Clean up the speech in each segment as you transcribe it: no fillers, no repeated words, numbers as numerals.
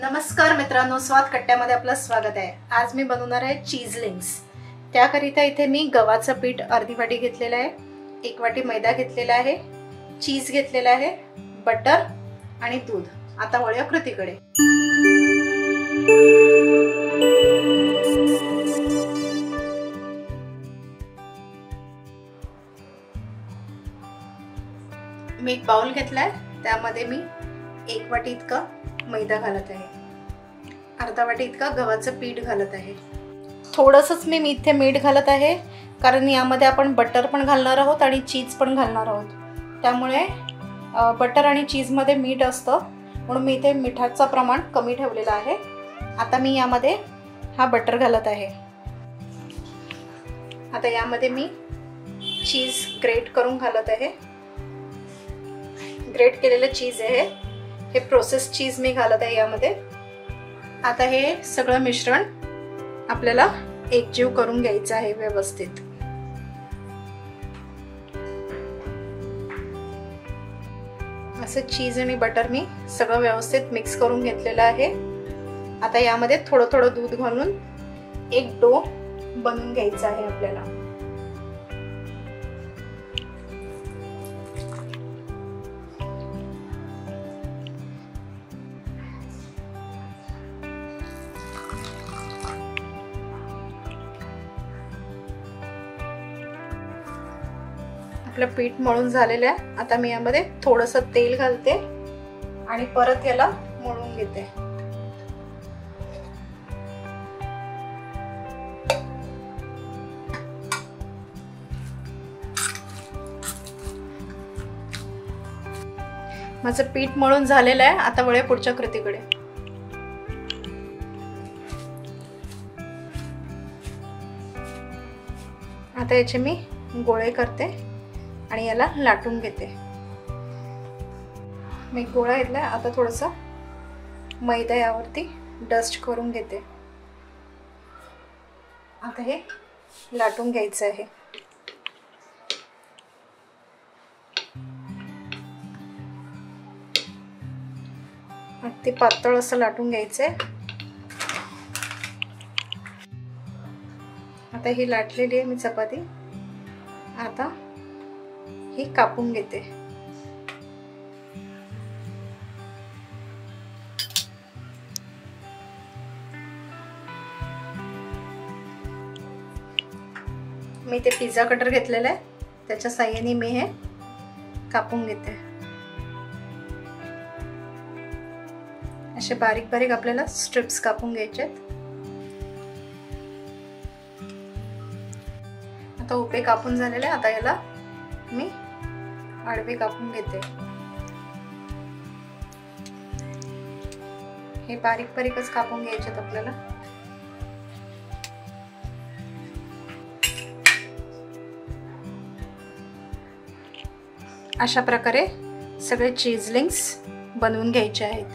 नमस्कार मित्रांनो, स्वाद कट्ट्यामध्ये आपलं स्वागत आहे। आज मी बनवणार आहे चीज लिंक्स। त्याकरिता इथे मी गव्हाचं पीठ अर्धी वाटी घेतलेलं आहे, 1 वाटी मैदा घेतलेला आहे, चीज घेतलेला आहे, बटर आणि दूध। आता वळूया कृतीकडे। मी एक बाउल घेतलाय, त्यामध्ये मी 1 वाटी इतका मैदा घालत आहे, अर्धा वाटी इतका गव्हाचं पीठ घालत आहे। थोडंसंच मी इथे मीठ घालत आहे, कारण यामध्ये आपण बटर पण घालणार आहोत आणि चीज पण घालणार आहोत। त्यामुळे बटर आणि चीजमध्ये मीठ असतं, म्हणून मी इथे मिठाचं प्रमाण कमी ठेवलेलं आहे। आता मी यामध्ये हा बटर घालत आहे। आता यामध्ये मी चीज ग्रेट करून घालत आहे। ग्रेट केलेलं चीज आहे, हे प्रोसेस चीज मी घालत आहे यामध्ये। आता हे सगळं मिश्रण आपल्याला एकजीव करून घ्यायचं आहे व्यवस्थित। असं चीज आणि बटर मी सगळं व्यवस्थित मिक्स करून घेतलेलं आहे। आता यामध्ये थोडं थोडं दूध घालून एक डो बनवून घ्यायचा आहे आपल्याला। आपलं पीठ मळून झालेलं आहे। आता मी यामध्ये थोडंसं तेल घालते आणि परत याला मळून घेते। माझं पीठ मळून झालेलं आहे। आता वळूया पुढच्या कृतीकडे। आता याचे मी गोळे करते आणि याला लाटून घेते। मी गोळा घेतला, आता थोडंसं मैदा यावरती डस्ट करून घेते। आता हे लाटून घ्यायचं आहे। अगदी पातळ असं लाटून घ्यायचंय। आता ही लाटलेली आहे मी चपाती, आता ही कापून घेते। मी ते पिझ्झा कटर घेतलेला आहे, त्याच्या साहाय्याने मी हे कापून घेते। असे बारीक बारीक आपल्याला स्ट्रिप्स कापून घ्यायचे आहेत। आता उभे कापून झालेले, आता याला मी आडवे कापून घेते। हे बारीक बारीकच कापून घ्यायचे आहेत आपल्याला। अशा प्रकारे सगळे चीज लिंक्स बनवून घ्यायचे आहेत।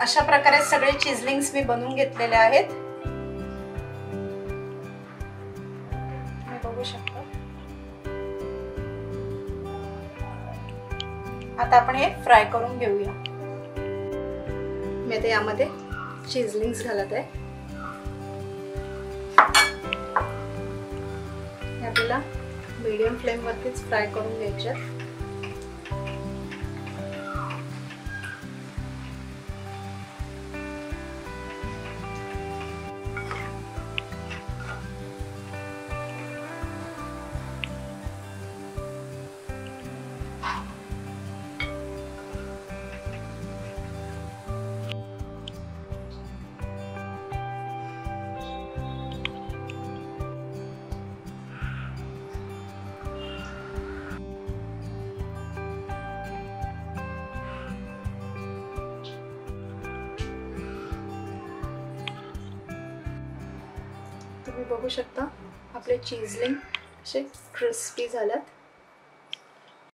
अशा प्रकारे सगळे चीज लिंक्स मी बनवून घेतलेले आहेत। बघू शकता। आता आपण हे फ्राय करून घेऊया। मी आता यामध्ये चीज लिंक्स घालत आहे। आपल्याला मीडियम फ्लेम वरतीच फ्राय करून घ्यायचे। तुम्ही बघू शकता आपले चीज लिंक असे क्रिस्पी झालेत।